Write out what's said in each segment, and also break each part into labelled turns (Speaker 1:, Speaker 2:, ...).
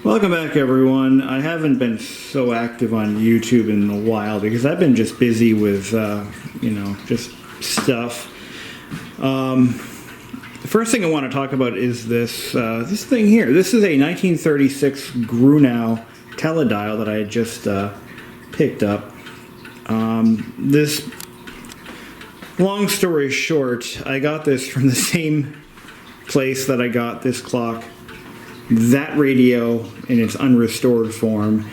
Speaker 1: Welcome back, everyone. I haven't been so active on YouTube in a while because I've been just busy with, just stuff. The first thing I want to talk about is this thing here. This is a 1936 Grunau teledial that I had just picked up. Long story short, I got this from the same place that I got this clock, that radio in its unrestored form,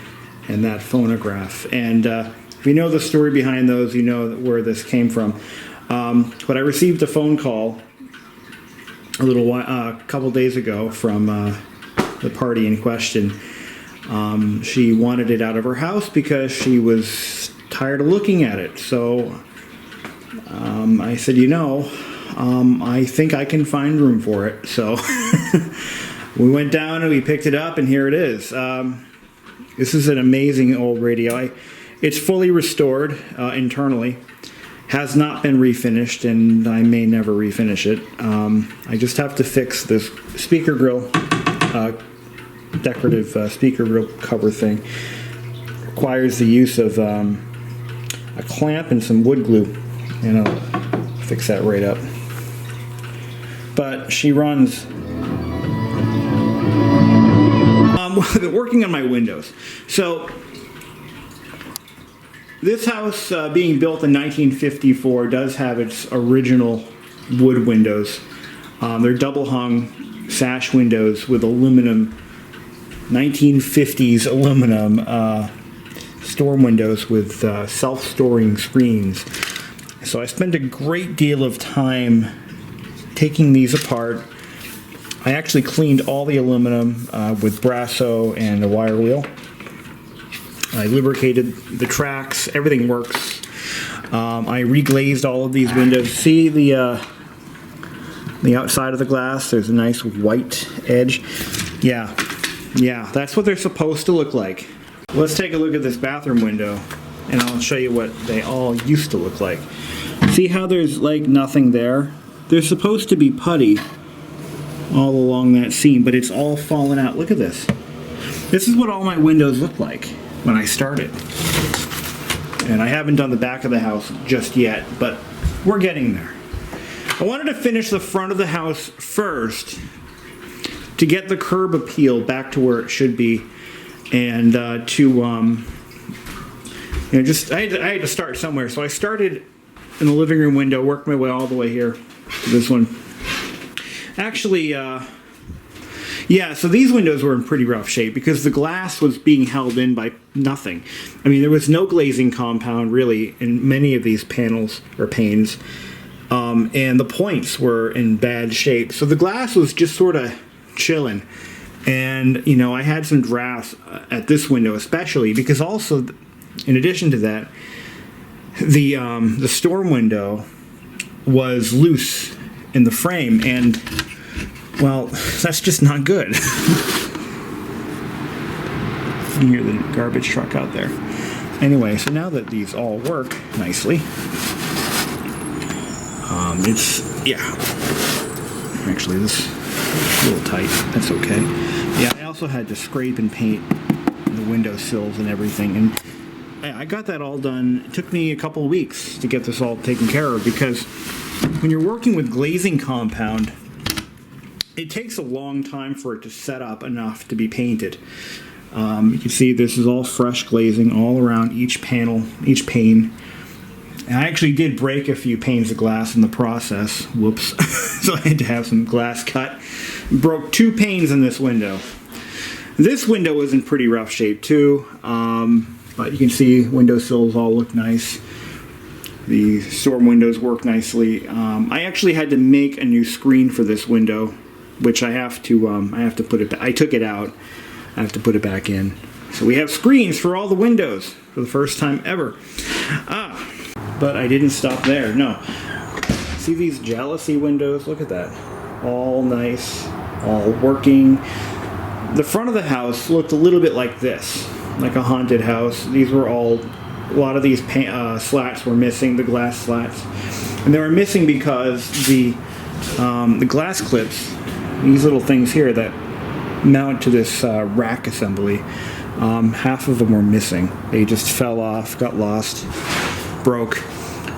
Speaker 1: and that phonograph. And if you know the story behind those, you know where this came from. But I received a phone call a couple days ago from the party in question. She wanted it out of her house because she was tired of looking at it. So I said, I think I can find room for it. So we went down and we picked it up, and here it is. This is an amazing old radio. It's fully restored internally. Has not been refinished, and I may never refinish it. I just have to fix this speaker grill, decorative speaker grill cover thing. Requires the use of a clamp and some wood glue, and I'll fix that right up. But she runs. Working on my windows. So this house, being built in 1954, does have its original wood windows. They're double hung sash windows with aluminum, 1950s aluminum storm windows with self-storing screens. So I spent a great deal of time taking these apart. I actually cleaned all the aluminum with Brasso and a wire wheel. I lubricated the tracks. Everything works. I reglazed all of these windows. See the outside of the glass? There's a nice white edge. Yeah, that's what they're supposed to look like. Let's take a look at this bathroom window, and I'll show you what they all used to look like. See how there's like nothing there? They're supposed to be putty all along that seam, but it's all fallen out. Look at this. This is what all my windows look like when I started. And I haven't done the back of the house just yet, but we're getting there. I wanted to finish the front of the house first to get the curb appeal back to where it should be, and I had to start somewhere. So I started in the living room window, worked my way all the way here to this one. Actually, so these windows were in pretty rough shape because the glass was being held in by nothing. I mean, there was no glazing compound really in many of these panels or panes, and the points were in bad shape. So the glass was just sort of chilling. And, I had some drafts at this window especially because also, in addition to that, the storm window was loose in the frame, and well, that's just not good. You can hear the garbage truck out there. Anyway, so now that these all work nicely, actually this is a little tight, that's okay. Yeah, I also had to scrape and paint the window sills and everything, and I got that all done. It took me a couple of weeks to get this all taken care of because when you're working with glazing compound, it takes a long time for it to set up enough to be painted. You can see this is all fresh glazing all around each panel, each pane. And I actually did break a few panes of glass in the process. Whoops. So I had to have some glass cut. Broke 2 panes in this window. This window was in pretty rough shape too. But you can see windowsills all look nice. The storm windows work nicely. I actually had to make a new screen for this window, which I have to put it back. I took it out. I have to put it back in. So we have screens for all the windows for the first time ever. But I didn't stop there. No. See these Jalousie windows? Look at that. All nice, all working. The front of the house looked a little bit like this, like a haunted house. These were all, a lot of these slats were missing, the glass slats. And they were missing because the glass clips, these little things here that mount to this rack assembly. Half of them were missing. They just fell off, got lost, broke.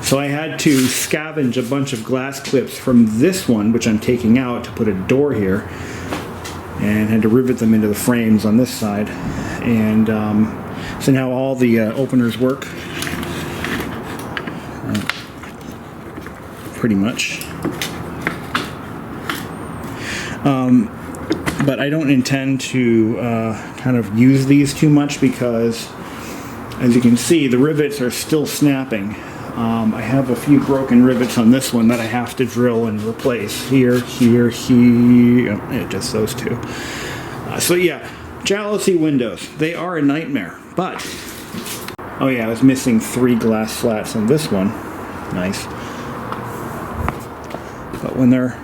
Speaker 1: So I had to scavenge a bunch of glass clips from this one, which I'm taking out, to put a door here, and had to rivet them into the frames on this side. And so now all the openers work, pretty much. But I don't intend to kind of use these too much because, as you can see, the rivets are still snapping. I have a few broken rivets on this one that I have to drill and replace. Here, here, here, just those two. So yeah, Jalousie windows, they are a nightmare, but, oh yeah, I was missing 3 glass slats on this one. Nice. But when they're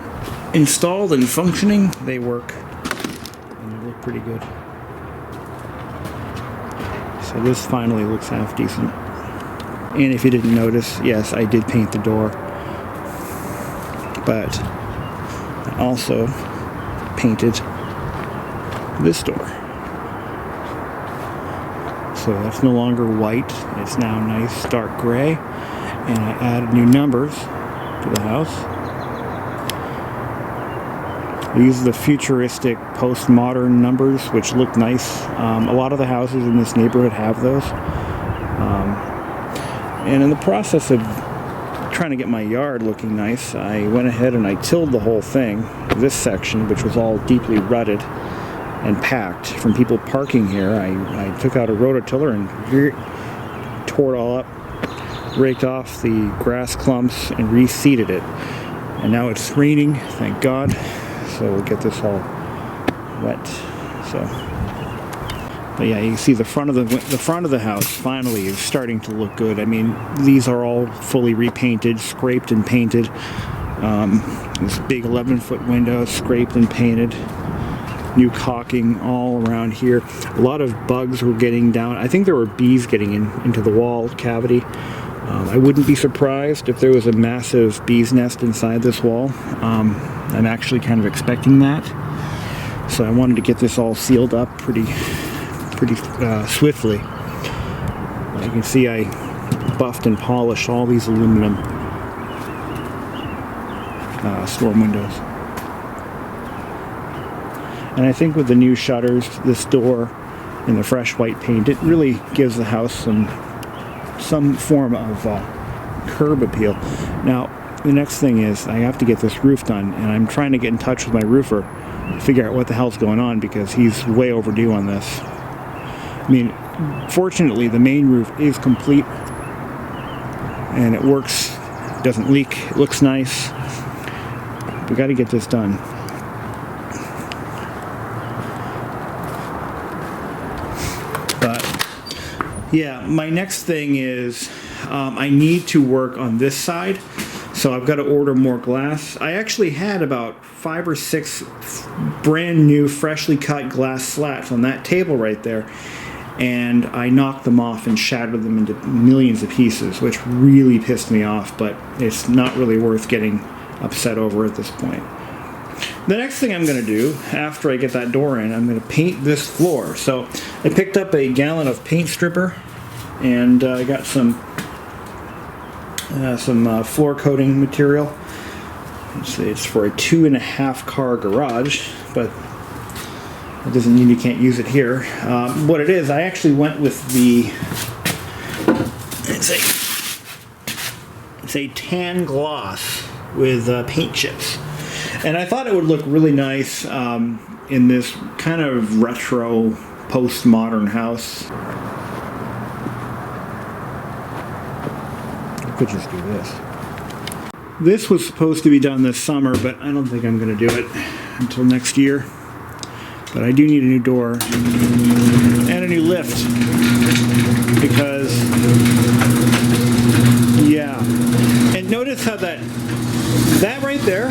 Speaker 1: installed and functioning, they work. And they look pretty good. So this finally looks half decent. And if you didn't notice, yes, I did paint the door. But I also painted this door. So that's no longer white. It's now nice dark gray. And I added new numbers to the house. These are the futuristic postmodern numbers, which look nice. A lot of the houses in this neighborhood have those. And in the process of trying to get my yard looking nice, I went ahead and I tilled the whole thing, this section, which was all deeply rutted and packed from people parking here. I took out a rototiller and tore it all up, raked off the grass clumps, and reseeded it. And now it's raining, thank God. So we'll get this all wet. But yeah, you can see the front of the house finally is starting to look good. I mean, these are all fully repainted, scraped and painted. This big 11-foot window, scraped and painted. New caulking all around here. A lot of bugs were getting down. I think there were bees getting into the wall cavity. I wouldn't be surprised if there was a massive bee's nest inside this wall. I'm actually kind of expecting that. So I wanted to get this all sealed up pretty swiftly. You can see I buffed and polished all these aluminum storm windows. And I think with the new shutters, this door, and the fresh white paint, it really gives the house some form of curb appeal. Now, the next thing is I have to get this roof done, and I'm trying to get in touch with my roofer to figure out what the hell's going on because he's way overdue on this. I mean, fortunately, the main roof is complete, and it works, doesn't leak, it looks nice. We got to get this done. But yeah, my next thing is I need to work on this side, so I've got to order more glass. I actually had about 5 or 6 brand new, freshly cut glass slats on that table right there, and I knocked them off and shattered them into millions of pieces, which really pissed me off, but it's not really worth getting upset over at this point. The next thing I'm going to do, after I get that door in, I'm going to paint this floor. So I picked up a gallon of paint stripper, and I got some floor coating material. It's for a 2.5 car garage, but it doesn't mean you can't use it here. What it is, I actually went with the, it's a tan gloss with paint chips. And I thought it would look really nice in this kind of retro, postmodern house. I could just do this. This was supposed to be done this summer, but I don't think I'm going to do it until next year. But I do need a new door and a new lift because, yeah. And notice how that right there,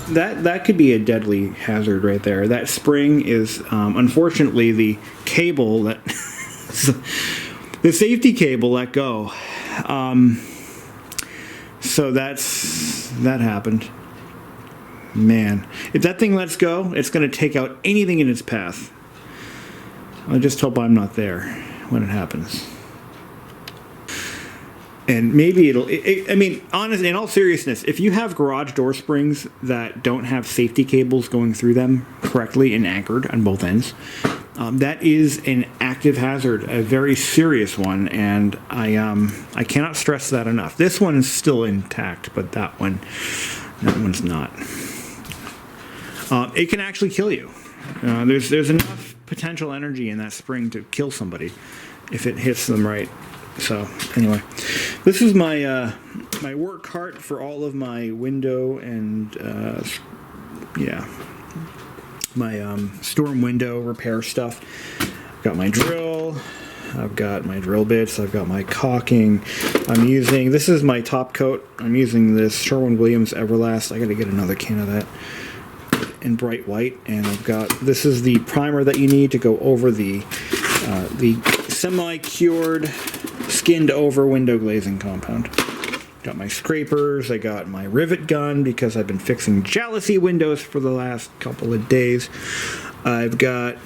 Speaker 1: that could be a deadly hazard right there. That spring is, unfortunately, the cable that, the safety cable let go. So that happened. Man, if that thing lets go, it's going to take out anything in its path. I just hope I'm not there when it happens. And maybe I mean, honestly, in all seriousness, if you have garage door springs that don't have safety cables going through them correctly and anchored on both ends, that is an active hazard, a very serious one, and I cannot stress that enough. This one is still intact, but that one's not. It can actually kill you. There's enough potential energy in that spring to kill somebody if it hits them right. So anyway, this is my my work cart for all of my window and my storm window repair stuff. I've got my drill, I've got my drill bits, I've got my caulking. This is my top coat. I'm using this Sherwin-Williams Everlast. I got to get another can of that in bright white, and this is the primer that you need to go over the semi-cured, skinned over window glazing compound. Got my scrapers, I got my rivet gun because I've been fixing Jalousie windows for the last couple of days. I don't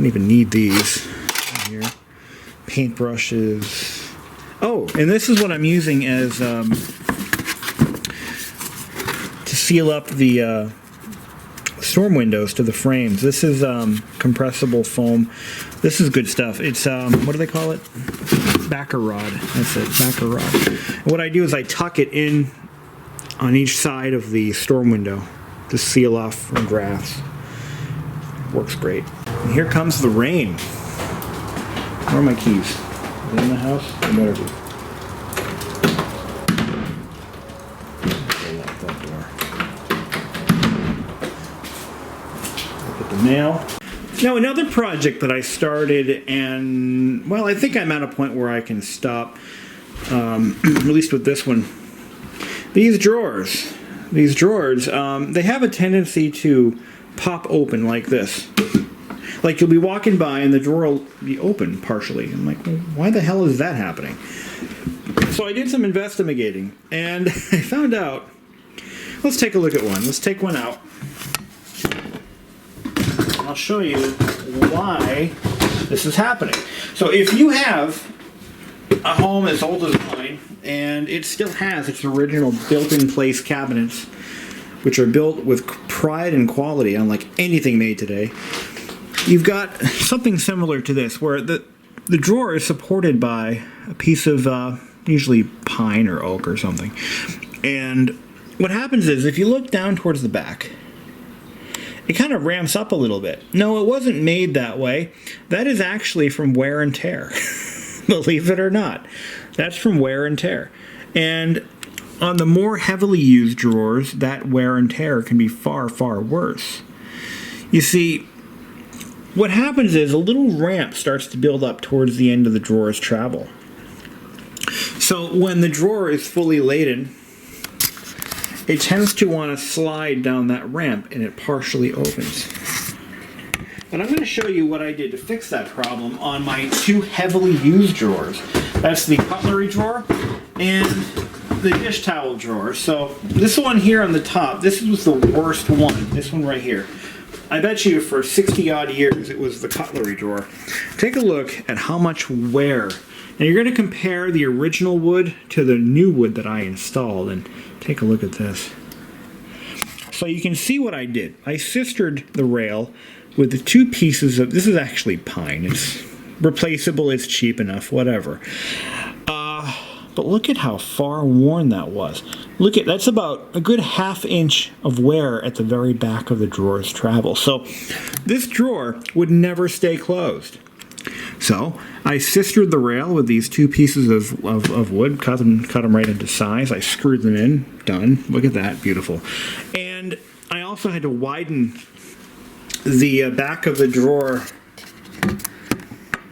Speaker 1: even need these in here. Paintbrushes. Oh, and this is what I'm using as to seal up the storm windows to the frames. This is compressible foam. This is good stuff. It's what do they call it? Backer rod. That's it, backer rod. And what I do is I tuck it in on each side of the storm window to seal off from drafts. Works great. And here comes the rain. Where are my keys? Are they in the house? They better be. Lock that door. Look at the mail. Now, another project that I started, and, well, I think I'm at a point where I can stop, at least with this one. These drawers, they have a tendency to pop open like this. Like, you'll be walking by and the drawer will be open partially. I'm like, well, why the hell is that happening? So I did some investigating, and I found out, let's take a look at one. Let's take one out. I'll show you why this is happening. So if you have a home as old as mine, and it still has its original built-in-place cabinets, which are built with pride and quality, unlike anything made today, you've got something similar to this, where the drawer is supported by a piece of usually pine or oak or something. And what happens is, if you look down towards the back, it kind of ramps up a little bit. No, it wasn't made that way. That is actually from wear and tear. Believe it or not. That's from wear and tear. And on the more heavily used drawers, that wear and tear can be far, far worse. You see, what happens is a little ramp starts to build up towards the end of the drawer's travel. So when the drawer is fully laden, it tends to want to slide down that ramp, and it partially opens. But I'm going to show you what I did to fix that problem on my two heavily used drawers. That's the cutlery drawer and the dish towel drawer. So this one here on the top, this was the worst one. This one right here. I bet you for 60 odd years it was the cutlery drawer. Take a look at how much wear. Now you're going to compare the original wood to the new wood that I installed, and take a look at this. So you can see what I did. I sistered the rail with the two pieces of, this is actually pine. It's replaceable, it's cheap enough, whatever. But look at how far worn that was. Look at, that's about a good ½ inch of wear at the very back of the drawer's travel. So this drawer would never stay closed. So I sistered the rail with these two pieces of wood, cut them right into size. I screwed them in, done. Look at that, beautiful. And I also had to widen the back of the drawer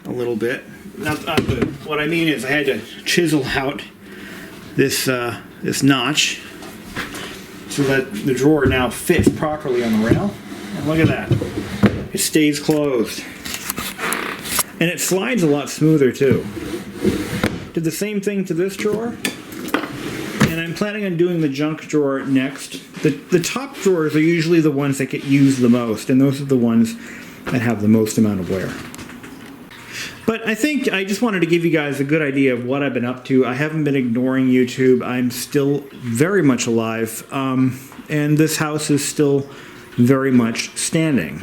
Speaker 1: a little bit. What I mean is I had to chisel out this notch so that the drawer now fits properly on the rail. And look at that. It stays closed. And it slides a lot smoother too. Did the same thing to this drawer. And I'm planning on doing the junk drawer next. The top drawers are usually the ones that get used the most, and those are the ones that have the most amount of wear. But I think I just wanted to give you guys a good idea of what I've been up to. I haven't been ignoring YouTube. I'm still very much alive, and this house is still very much standing.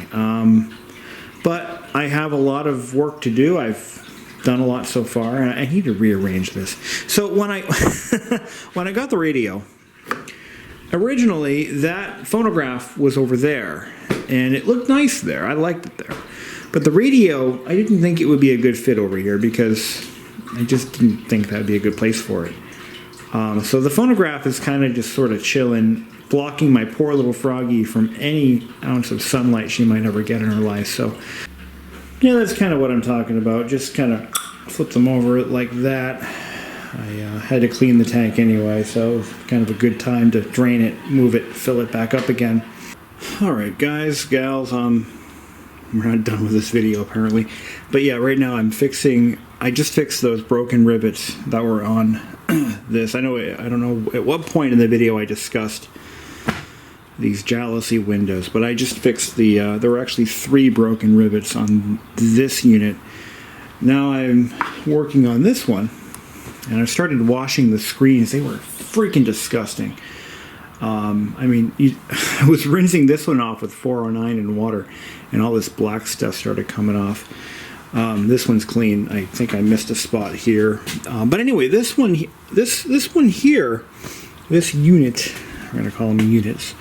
Speaker 1: But I have a lot of work to do. I've done a lot so far, and I need to rearrange this. So when I when I got the radio, originally that phonograph was over there, and it looked nice there. I liked it there. But the radio, I didn't think it would be a good fit over here because I just didn't think that would be a good place for it. So the phonograph is kind of just sort of chilling, blocking my poor little Froggy from any ounce of sunlight she might ever get in her life. So yeah, that's kind of what I'm talking about. Just kind of flip them over like that. I had to clean the tank anyway, so it was kind of a good time to drain it, move it, fill it back up again. Alright guys, gals, we're not done with this video apparently. But yeah, right now I just fixed those broken rivets that were on this. I don't know at what point in the video I discussed these Jalousie windows, but I just fixed there were actually 3 broken rivets on this unit. Now I'm working on this one, and I started washing the screens. They were freaking disgusting. I mean, I was rinsing this one off with 409 in water, and all this black stuff started coming off. This one's clean. I think I missed a spot here. But anyway, this one here, this unit, we're going to call them units,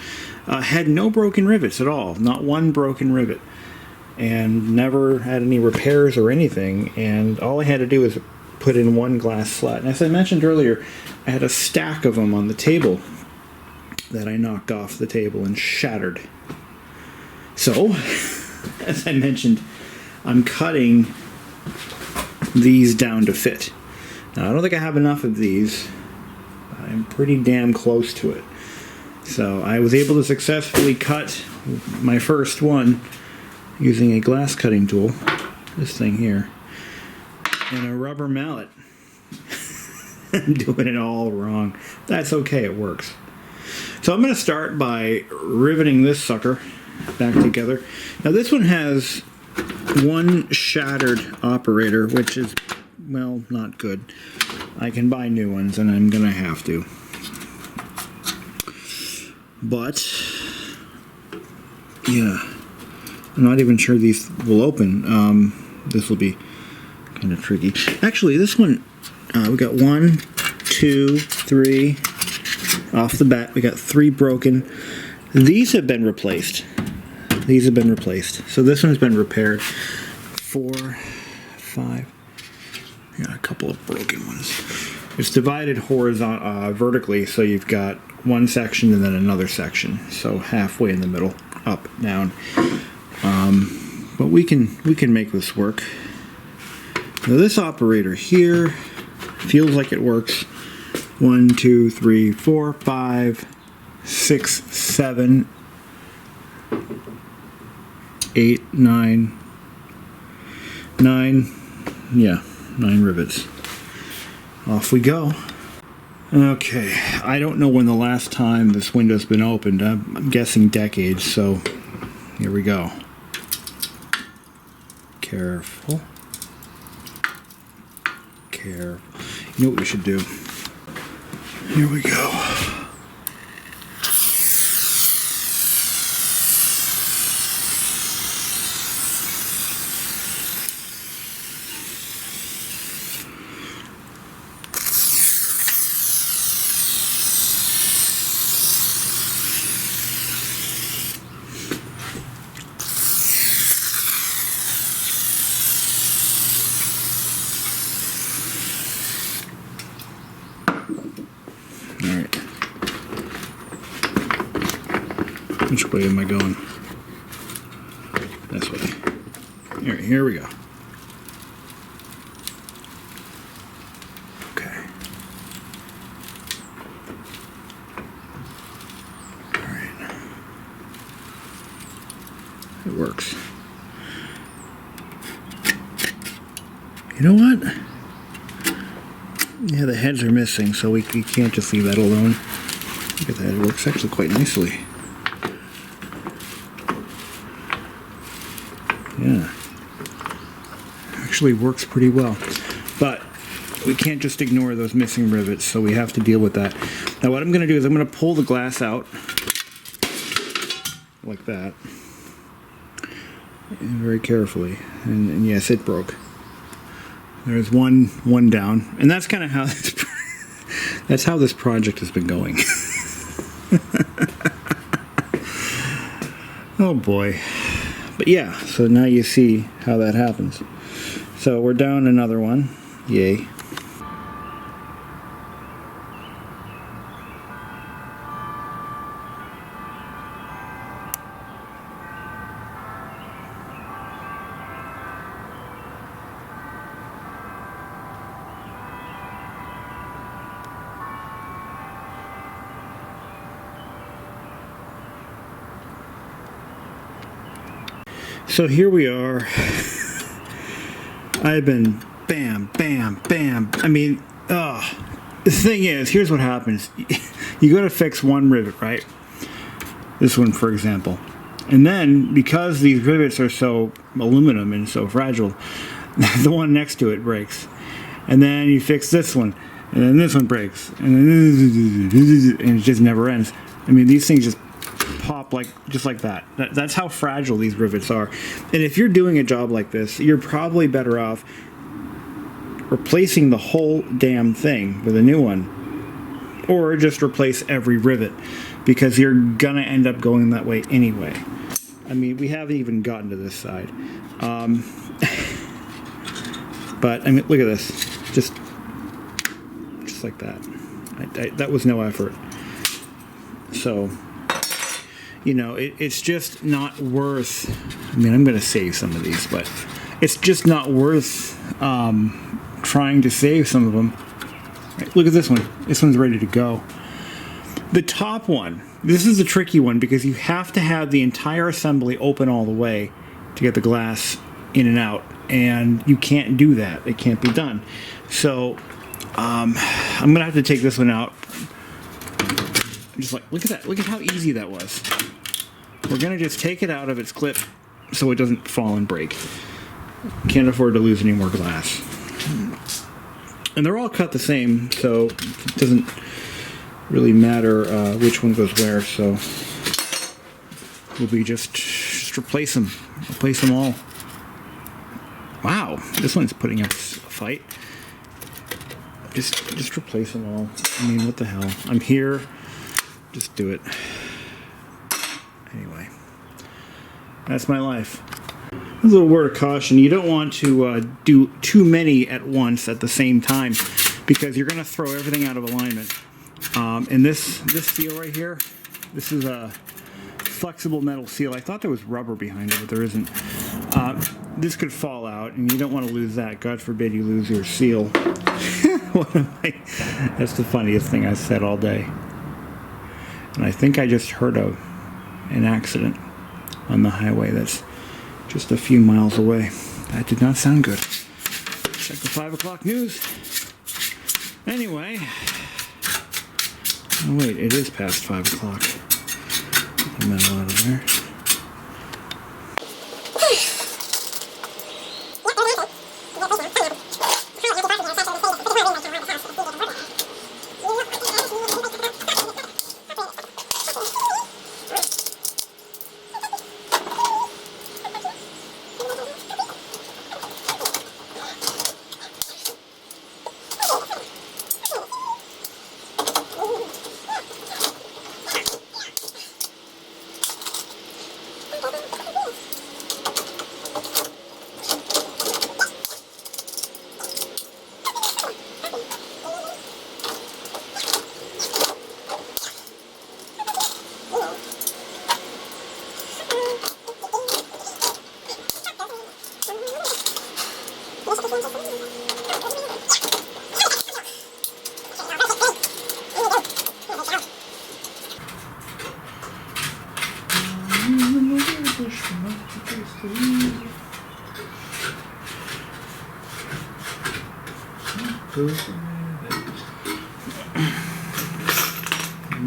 Speaker 1: had no broken rivets at all. Not one broken rivet. And never had any repairs or anything. And all I had to do was put in one glass slat. And as I mentioned earlier, I had a stack of them on the table that I knocked off the table and shattered. So, as I mentioned, I'm cutting these down to fit. Now, I don't think I have enough of these, but I'm pretty damn close to it. So, I was able to successfully cut my first one using a glass cutting tool, this thing here, and a rubber mallet. I'm doing it all wrong. That's okay, it works. So I'm going to start by riveting this sucker back together. Now this one has one shattered operator, which is, well, not good. I can buy new ones, and I'm going to have to. But, yeah, I'm not even sure these will open. This will be kind of tricky. Actually, this one, we got 1, 2, 3... Off the bat, we got 3 broken. These have been replaced. These have been replaced. So this one's been repaired. 4, 5. Yeah, a couple of broken ones. It's divided vertically, so you've got one section and then another section. So halfway in the middle, up, down. But we can make this work. Now this operator here feels like it works. 1, 2, 3, 4, 5, 6, 7, 8, 9. Yeah, 9 rivets. Off we go. Okay, I don't know when the last time this window's been opened. I'm guessing decades, so here we go. Careful. Careful. You know what we should do? Here we go. Alright. Which way am I going? This way. Here we go. Okay. Alright. It works. You know what? Yeah, the heads are missing, so we can't just leave that alone. Look at that, it works actually quite nicely. Yeah. Actually works pretty well. But we can't just ignore those missing rivets, so we have to deal with that. Now what I'm going to do is I'm going to pull the glass out like that, and very carefully, and yes, it broke. There's one down, and that's kind of how that's how this project has been going. Oh boy. But yeah, so now you see how that happens. So we're down another one. Yay. So here we are. I've been bam, bam, bam. I mean, the thing is, here's what happens. You go to fix one rivet, right? This one, for example. And then, because these rivets are so aluminum and so fragile, the one next to it breaks. And then you fix this one, and then this one breaks. And it just never ends. I mean, these things just pop just like that. That's how fragile these rivets are. And if you're doing a job like this, you're probably better off replacing the whole damn thing with a new one, or just replace every rivet, because you're gonna end up going that way anyway. I mean, we haven't even gotten to this side. But I mean, look at this, just like that. That was no effort. So, you know, it's just not worth, I mean, I'm going to save some of these, but it's just not worth trying to save some of them. Look at this one. This one's ready to go. The top one, this is a tricky one, because you have to have the entire assembly open all the way to get the glass in and out, and you can't do that. It can't be done. So I'm going to have to take this one out. Just like, look at that. Look at how easy that was. We're going to just take it out of its clip so it doesn't fall and break. Can't afford to lose any more glass. And they're all cut the same, so it doesn't really matter which one goes where. So we'll be just replace them. Replace them all. Wow, this one's putting up a fight. Just replace them all. I mean, what the hell? I'm here. Just do it. Anyway, that's my life. A little word of caution: you don't want to do too many at once at the same time, because you're going to throw everything out of alignment. And this seal right here, this is a flexible metal seal. I thought there was rubber behind it, but there isn't. This could fall out, and you don't want to lose that. God forbid you lose your seal. That's the funniest thing I've said all day. And I think I just heard of an accident on the highway that's just a few miles away. That did not sound good. Check the 5 o'clock news. Anyway. Oh wait, it is past 5 o'clock. Get the metal out of there.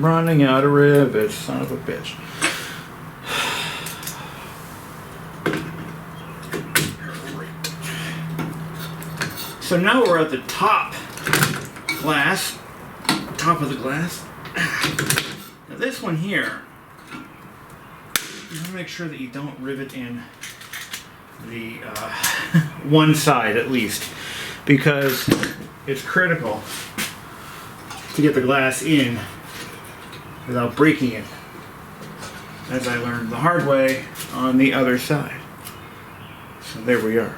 Speaker 1: I'm running out of rivets, son of a bitch. So now we're at the top glass, top of the glass. Now this one here, you want to make sure that you don't rivet in the one side at least, because it's critical to get the glass in without breaking it, as I learned the hard way on the other side. So there we are.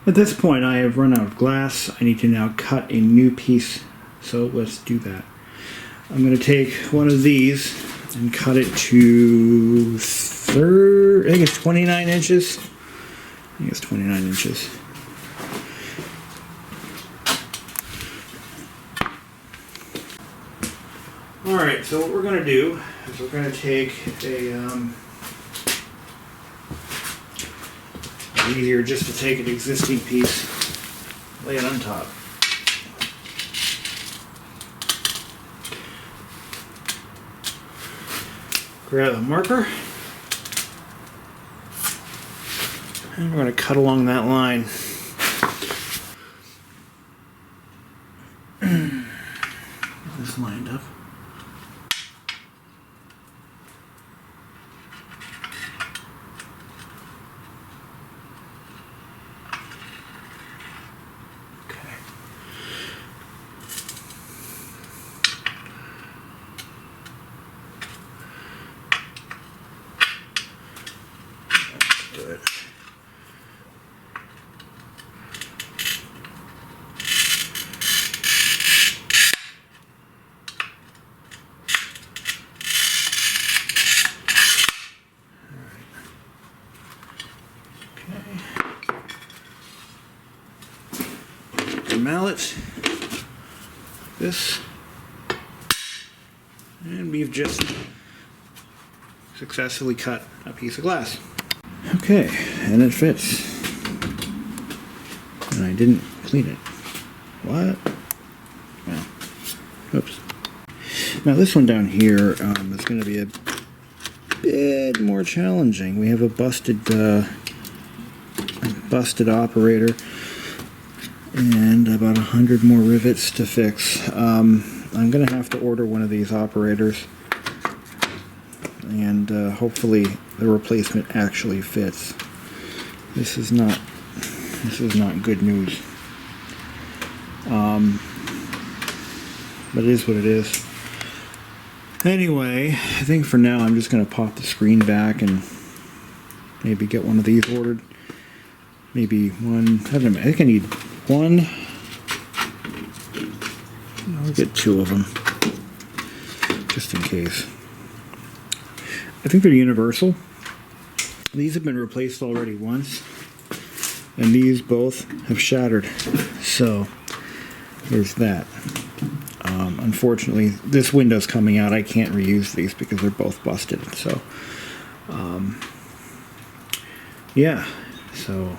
Speaker 1: At this point, I have run out of glass. I need to now cut a new piece, so let's do that. I'm going to take one of these and cut it to I think it's 29 inches. I think it's 29 inches. Alright, so what we're going to do is we're going to take a easier just to take an existing piece, lay it on top. Grab a marker, and we're going to cut along that line. This lined up. Good. Mallet, this, and we've just successfully cut a piece of glass. Okay, and it fits. And I didn't clean it. What? Well, oops. Now this one down here is going to be a bit more challenging. We have a busted operator and about 100 more rivets to fix. I'm going to have to order one of these operators, and hopefully the replacement actually fits. This is not good news. But it is what it is. Anyway, I think for now I'm just going to pop the screen back and maybe get one of these ordered. Maybe one. I don't know. I think I need one. I'll get two of them, just in case. I think they're universal. These have been replaced already once, and these both have shattered. So there's that. Unfortunately, this window's coming out. I can't reuse these because they're both busted. So, yeah. So,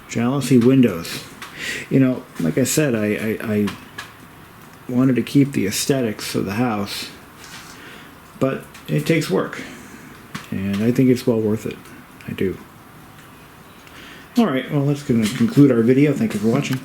Speaker 1: Jalousie windows. You know, like I said, I wanted to keep the aesthetics of the house, but it takes work, and I think it's well worth it. I do. All right. Well, that's going to conclude our video. Thank you for watching.